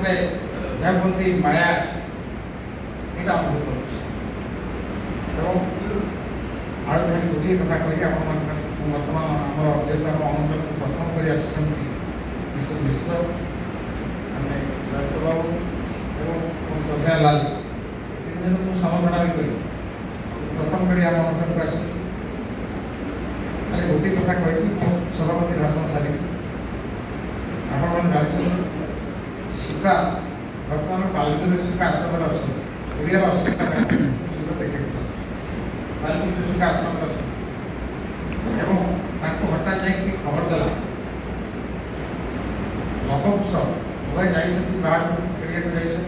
गोटे जहाँकि माया यहाँ अनुभव कर गोटे कथा कही बर्तमान आम जेहतु आम अंचल प्रथम कर मिश्र जयंत बाबू और श्रद्धा लाल तीन जन को समर्थना भी करी प्रथम कर आम अंचल को आस गोटे कथा कही सभापति भाषण सारी आप सीता बर्तमान बाल्मीकि ऋषि आश्रम अच्छे ओडिया अस्मिता देखे बाल्मीकि ऋषि आश्रम अच्छे हठात जाकि खबर देला लवकुश उभय जाइए बाहर खेलिया जाइए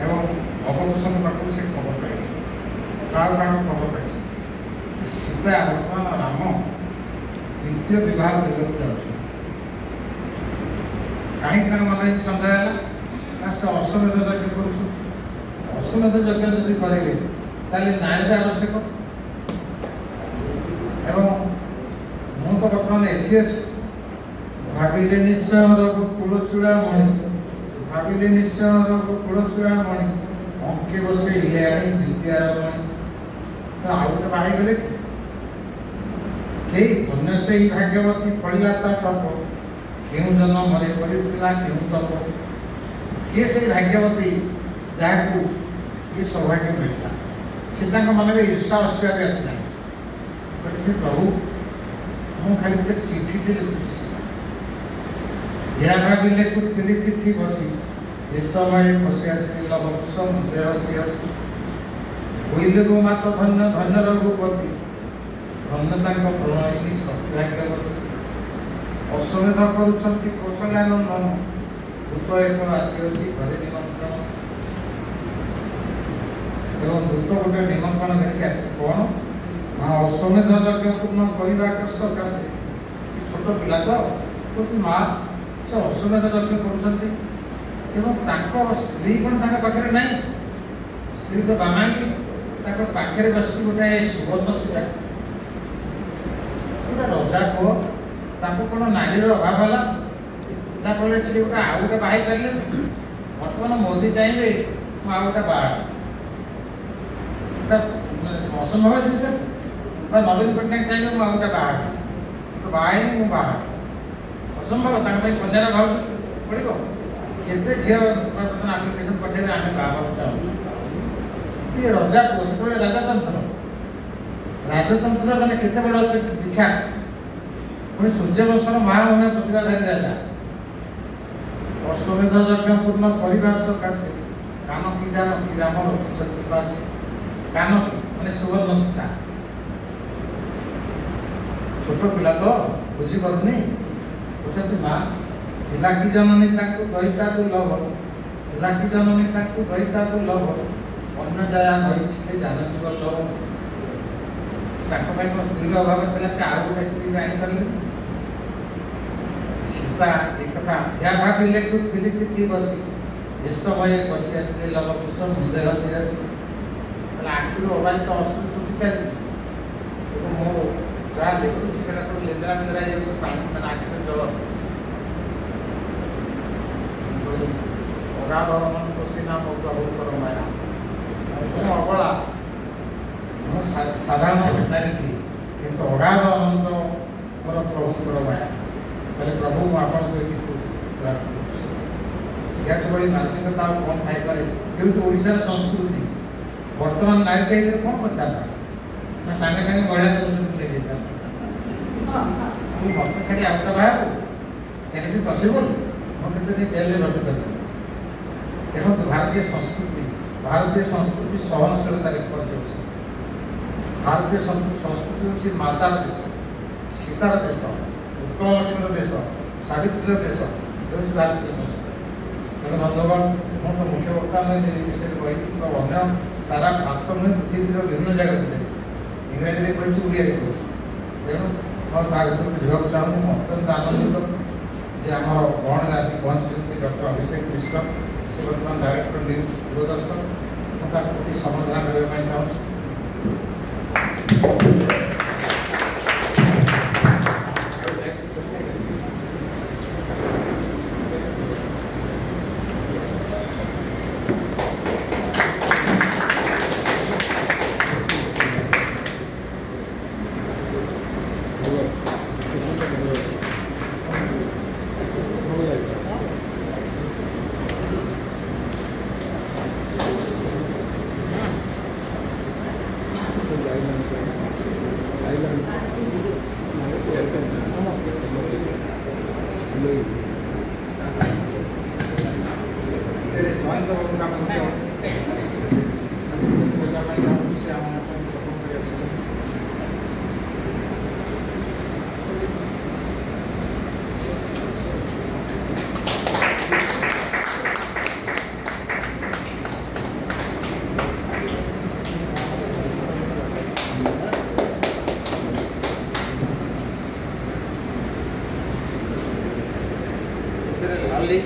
लवकुश पाखु से खबर पाई कारण खबर पाई सीता बर्तमान राम द्वितीय विवाह करने कहीं मन सन्देह है से अश्वमेध यज्ञ कर अश्वमेध यज्ञ जब करेंगे ताले नायक आवश्यक एवं मु तो बर्तमान एथि भाविले निश्चय कूलचूड़ा मणि भाविले निश्चय कूलचूड़ा मणि अंके बसे इलाणी द्वितीय मणि तो आउ गोटे बाहर गले कई धन्य से ही भाग्यवती फड़ा तप क्यों जन्म मरे पड़ा क्यों तप किए से भाग्यवती जहाँ ये सौभाग्य मिलता सीता मन में ईर्षा अश्वा भी आसला प्रभु मु खाली गोटे चिठी लिखुची यह भावी लिखुली चिठी बसी विश्वमय बसी आसी लवकुश देह सी हसी कोईले गो मात धन्य धन्य रघुपति धन्यता प्रणयिनी सौभाग्यवती अश्वमेध करुँच कौशल्यानंदन दूत एक आसी घरे निमंत्रण एवं दूत गोटे निमंत्रण करके आस कौन माँ अश्वमेध यज्ञ पूर्ण करने सकाशे छोट पिला तो कहती माँ से अश्वमेध यज्ञ कर स्त्री कौन पाखे ना स्त्री तो बामांगी पाखे बस गोटे सुवर्ण सीता गोटे रजा पुह कौन नारीर अभाव है जहाँफल से गोटे आउ गोटे बाहर पारे बर्तमान मोदी चाहिए मुझे गोटे बाहर असंभव जिन नवीन पट्टनायक चाहिए मुझे गोटे बाहर तो बाहर मुझे बाहर असंभव कन्यार भाव पड़ो केते झील बर्तमान आप्लिकेसन पठेबे आम बाहर चाहूँ ये रजा पुह से राजतंत्र राजतंत्र मैंने केते बड़ विख्यात पुणी सूर्यवंशर महामहिम प्रतिभाधारी राजा अश्वमेध यज्ञ पूर्ण करने सकाशे कानकी जानकी राम रघुपति कानकी मैंने सुवर्ण सीता छोट पिला तो बुझीपारूनी पूछती माँ शिला की जननी दईता दुर्लभ शिला की जननी दईता दुर्लभ अन्न जाया दई जानकी वल्लभ स्त्री अभाव था से आउ गोटे स्त्री आनीपारे सीता एक कथा या भावी लिखुली चिठी बसी विश्वमय बसी आसले लवकुश मुदे हसी हसी आखिर अबाधित अश्रु छुटी चली मो जहाँ लिखुची से सब लेंदरा मेंदरा पानी आखिर जल अगाध अनंत सीना मो प्रभुकर माया मु अबला साधारण नारी थी किंतु अगाध अनंत मोर प्रभुकर माया कहले प्रभु मुझे या बड़ी मानसिकता कौन थाईपे जो ओडार संस्कृति बर्तमान नारी कहीं कौन करता मैं सागे सागे महिला पुरुष लिखे देता मत छाड़ी आउटा बाहर कैन पसिबल मुझे जेल में भर्ती कर देखो भारतीय संस्कृति सहनशीलतार परिचय भारतीय संस्कृति हूँ मातार देश सीतार देश उत्कल लक्ष्मीर देश सावित्रीर देश ये भारतीय संस्कृति तेणु बंधुगण मु तो मुख्य वक्ता नहीं विषय कही तो अन्य सारा भारत नुहे पृथ्वीर विभिन्न जगह इंग्राजी कही ओडिया कही तेणु मैं ता भर जावाक चाहूँ मुझे अत्यंत आनंदित जे आम भवन आसिक पहुँची डॉक्टर अभिषेक मिश्र से बर्तमान डायरेक्टर न्यूज दूरदर्शन मुझे समाधान करने चाहूँ ଜୟନ୍ତ ବାବୁ କାମ ସେ ଆମ ପ୍ରଥମ କରି ଆସିଲେ। लाली